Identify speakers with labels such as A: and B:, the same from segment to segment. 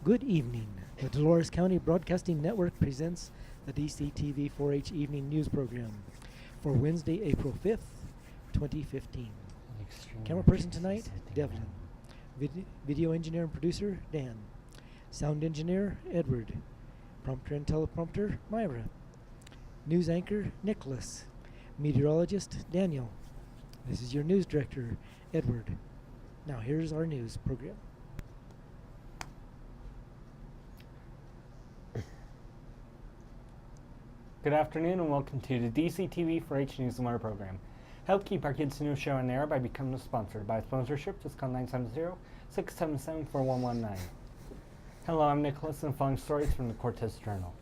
A: Good evening. The Dolores County Broadcasting Network presents the DCTV 4-H Evening News Program for Wednesday, April 5th, 2015. Camera person tonight, Devlin. Video engineer and producer, Dan. Sound engineer, Edward. Prompter and teleprompter, Myra. News anchor, Nicholas. Meteorologist, Daniel. This is your news director, Edward. Now here's our news program.
B: Good afternoon and welcome to the DCTV 4-H News and Weather program. Help keep our kids' news show on air by becoming a sponsor. By sponsorship, just call 970-677-4119. Hello, I'm Nicholas and following stories from the Cortez Journal.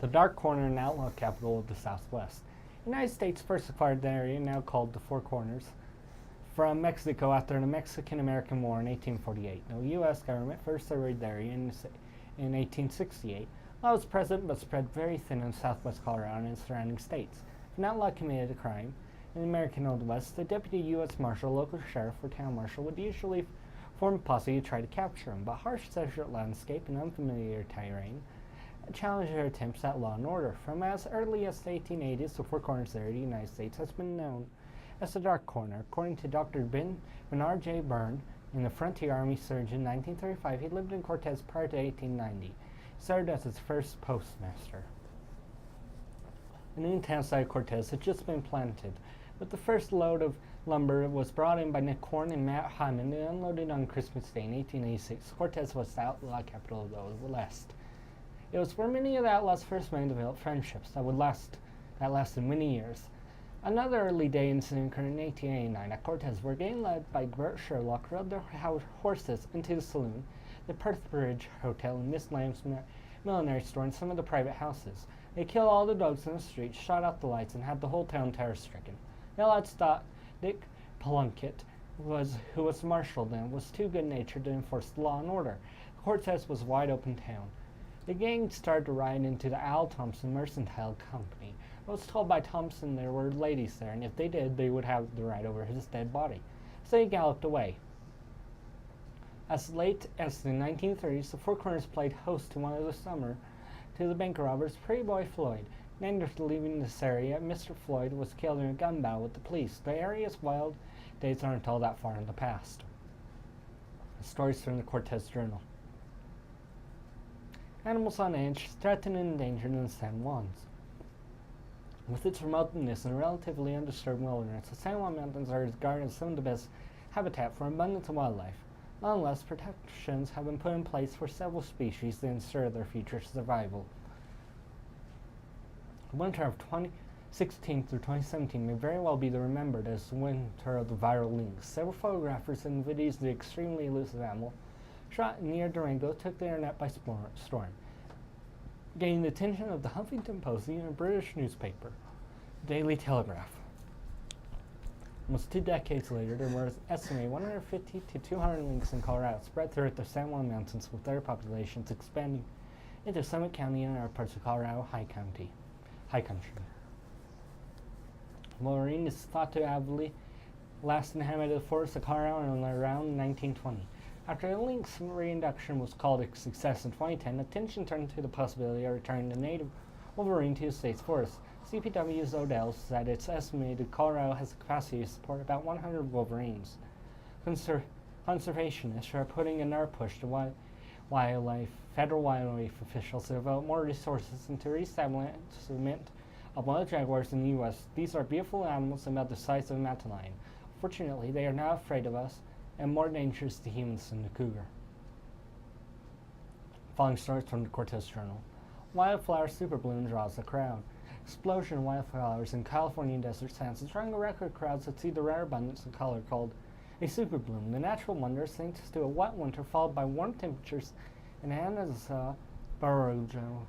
B: The Dark Corner and outlaw capital of the Southwest. United States first acquired the area, now called the Four Corners, from Mexico after the Mexican-American War in 1848. The U.S. government first surveyed the area in 1868. Law was present but spread very thin in southwest Colorado and its surrounding states. If an outlaw committed a crime in the American Old West, the deputy U.S. Marshal, local sheriff, or town marshal would usually form a posse to try to capture him, but harsh desert landscape and unfamiliar terrain challenged their attempts at law and order. From as early as the 1880s, the Four Corners area of the United States has been known as the Dark Corner. According to Dr. Bernard J. Byrne, in the Frontier Army surgeon in 1935, he lived in Cortez prior to 1890. Served as its first postmaster. A new town site Cortez had just been planted, but the first load of lumber was brought in by Nick Horn and Matt Hyman and unloaded on Christmas Day in 1886. Cortez was the outlaw capital of the Old West. It was where many of the outlaws first made and developed friendships that lasted many years. Another early day incident occurred in 1889 at Cortez, where a gang led by Bert Sherlock rode their horses into the saloon, the Perth Bridge Hotel, and Miss Lamb's millinery store, and some of the private houses. They killed all the dogs in the street, shot out the lights, and had the whole town terror-stricken. The outlaws thought Dick Plunkett, who was marshal then, was too good-natured to enforce the law and order. Cortez was a wide-open town. The gang started to ride into the Al Thompson Mercantile Company. I was told by Thompson there were ladies there, and if they did, they would have the ride over his dead body. So he galloped away. As late as the 1930s, the Four Corners played host to one of the summer to the bank robbers, Pretty Boy Floyd. And after leaving this area, Mr. Floyd was killed in a gun battle with the police. The area's wild days aren't all that far in the past. Stories from the Cortez Journal. Animals on edge, threatened and endangered in the San Juans. With its remoteness and relatively undisturbed wilderness, the San Juan Mountains are regarded as some of the best habitat for abundance of wildlife. Nonetheless, protections have been put in place for several species to ensure their future survival. The winter of 2016 through 2017 may very well be remembered as the winter of the viral lynx. Several photographers and videos of the extremely elusive animal shot near Durango took the internet by storm, gaining the attention of the Huffington Post and a British newspaper, Daily Telegraph. Almost 2 decades later, there were estimated 150 to 200 lynx in Colorado, spread throughout the San Juan Mountains, with their populations expanding into Summit County and other parts of Colorado High Country. Wolverine is thought to have last inhabited the forests of Colorado around 1920. After the lynx reintroduction was called a success in 2010, attention turned to the possibility of returning the native wolverine to the state's forests. CPW's Odell said it's estimated Colorado has the capacity to support about 100 wolverines. Conservationists are putting another push to federal wildlife officials to develop more resources into resettlement of wild jaguars in the U.S. These are beautiful animals about the size of a mountain lion. Fortunately, they are not afraid of us and more dangerous to humans than the cougar. Following stories from the Cortez Journal. Wildflower superbloom draws a crowd. Explosion of wildflowers in California desert sands is drawing a record crowds that see the rare abundance of color called a superbloom. The natural wonder is thanks to a wet winter followed by warm temperatures in Anza Borrego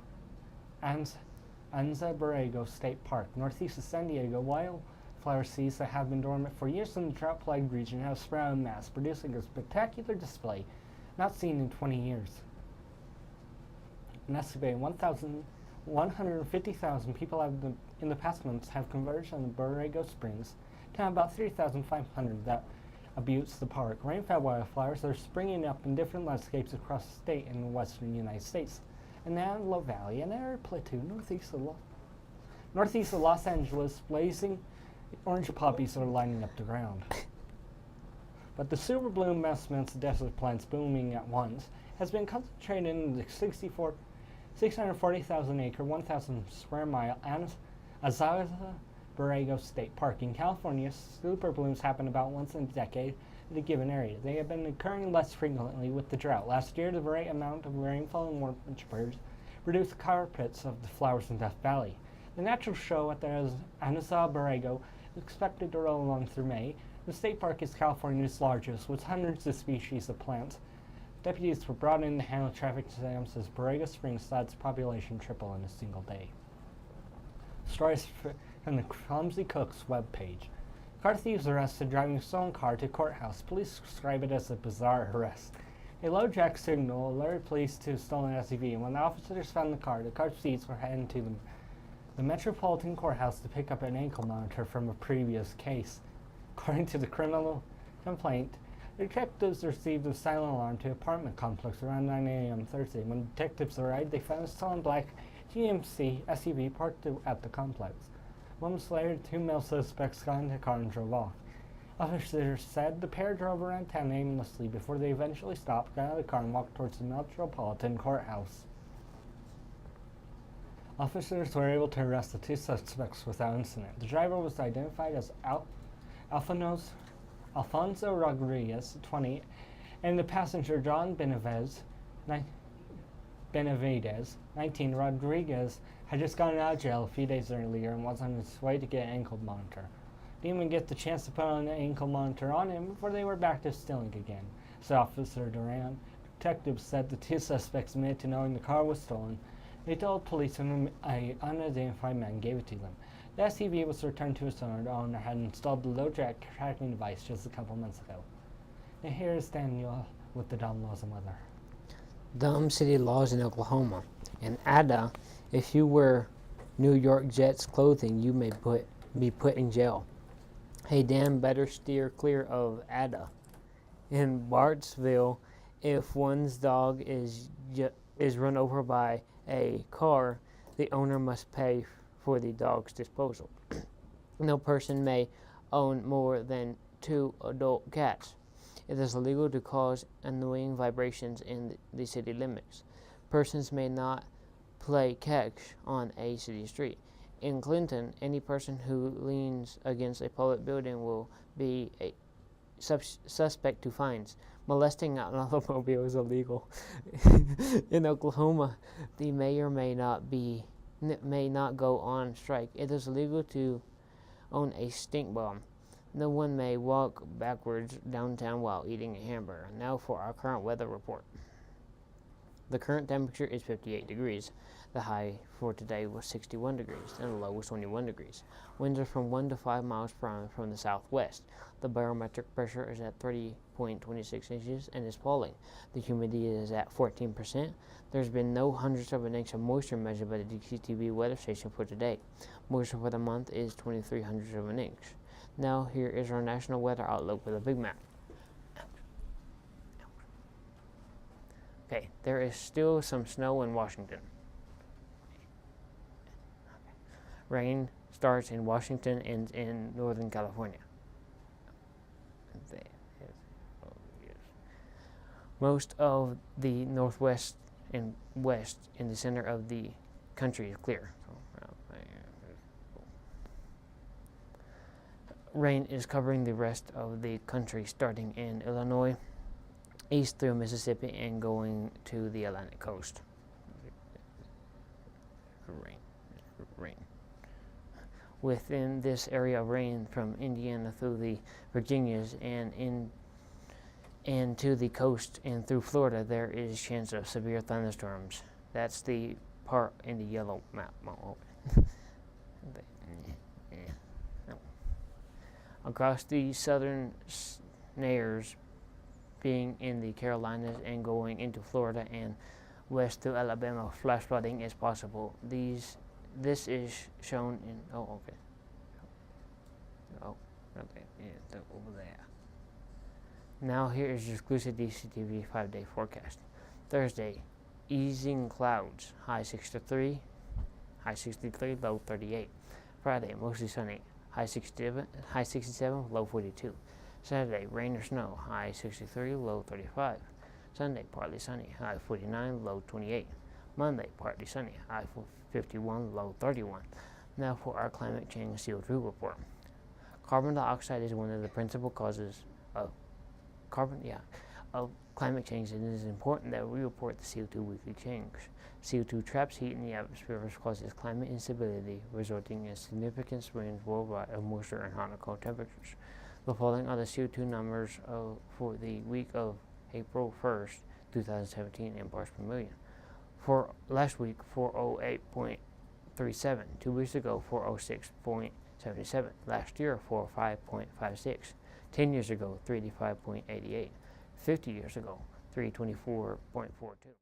B: State Park, northeast of San Diego. Wildflower seeds that have been dormant for years in the drought-plagued region have sprouted en masse, producing a spectacular display not seen in 20 years. An estimated 150,000 people in the past months have converged on the Borrego Springs to about 3,500 that abutes the park. Rainfed wildflowers are springing up in different landscapes across the state in the western United States. In the Antelope Valley and Arid Plateau, northeast of Los Angeles, blazing orange poppies are lining up the ground. But the super bloom Westminster desert plants booming at once has been concentrated in the 640,000 acre, 1,000 square mile Azaza Borrego State Park in California. Super blooms happen about once in a decade in a given area. They have been occurring less frequently with the drought. Last year, the great amount of rainfall and warm temperatures reduced the carpets of the flowers in Death Valley. The natural show at the Azaza Borrego is expected to roll along through May. The state park is California's largest, with hundreds of species of plants. Deputies were brought in to handle traffic jams as Borrego Springs saw its population triple in a single day. Stories from the Clumsy Cooks webpage. Car thieves arrested driving a stolen car to courthouse. Police describe it as a bizarre arrest. A low jack signal alerted police to a stolen SUV, and when the officers found the car thieves were heading to the Metropolitan Courthouse to pick up an ankle monitor from a previous case. According to the criminal complaint, detectives received a silent alarm to an apartment complex around 9 a.m. Thursday. When detectives arrived, they found a stolen black GMC SUV parked at the complex. Moments later, two male suspects got into the car and drove off. Officers said the pair drove around town aimlessly before they eventually stopped, got out of the car, and walked towards the Metropolitan Courthouse. Officers were able to arrest the two suspects without incident. The driver was identified as Alfonso Rodriguez, 20, and the passenger John Benavides, 19. Rodriguez had just gotten out of jail a few days earlier and was on his way to get an ankle monitor. Didn't even get the chance to put on an ankle monitor on him before they were back to stealing again, said Officer Duran. Detectives said the two suspects admitted to knowing the car was stolen. They told police an unidentified man gave it to them. The SUV was returned to its owner. The owner had installed the low jack tracking device just a couple months ago. And here is Daniel with the dumb laws and weather.
C: Dumb city laws in Oklahoma. In Ada, if you wear New York Jets clothing, you may be put in jail. Hey Dan, better steer clear of Ada. In Bartsville, if one's dog is run over by a car, the owner must pay for the dog's disposal. No person may own more than 2 adult cats. It is illegal to cause annoying vibrations in the city limits. Persons may not play catch on a city street. In Clinton, any person who leans against a public building will be a suspect to fines. Molesting an automobile is illegal. In Oklahoma, the mayor may not go on strike. It is illegal to own a stink bomb. No one may walk backwards downtown while eating a hamburger. Now for our current weather report. The current temperature is 58 degrees. The high for today was 61 degrees, and the low was 21 degrees. Winds are from 1 to 5 miles per hour from the southwest. The barometric pressure is at 30.26 inches and is falling. The humidity is at 14%. There's been no hundredths of an inch of moisture measured by the DCTV weather station for today. Moisture for the month is 23 hundredths of an inch. Now here is our national weather outlook with a big map. Okay, there is still some snow in Washington. Rain starts in Washington and in Northern California. Most of the northwest and west in the center of the country is clear. Rain is covering the rest of the country, starting in Illinois, east through Mississippi, and going to the Atlantic coast. Rain. Within this area of rain from Indiana through the Virginias and to the coast and through Florida, there is a chance of severe thunderstorms. That's the part in the yellow map. Across the southern snares, being in the Carolinas and going into Florida and west to Alabama, flash flooding is possible. This is shown in, over there. Now here is your exclusive DCTV 5-day forecast. Thursday, easing clouds, high 63, low 38. Friday, mostly sunny, high 67, low 42. Saturday, rain or snow, high 63, low 35. Sunday, partly sunny, high 49, low 28. Monday, partly sunny, high 51, low 31. Now for our climate change CO2 report. Carbon dioxide is one of the principal causes of climate change, and it is important that we report the CO2 weekly change. CO2 traps heat in the atmosphere, which causes climate instability, resulting in significant swings worldwide of moisture and hot and cold temperatures. The following are the CO2 numbers for the week of April 1st, 2017 in parts per million. For last week, 408.37. 2 weeks ago, 406.77. Last year, 405.56. 10 years ago, 385.88. 50 years ago, 324.42.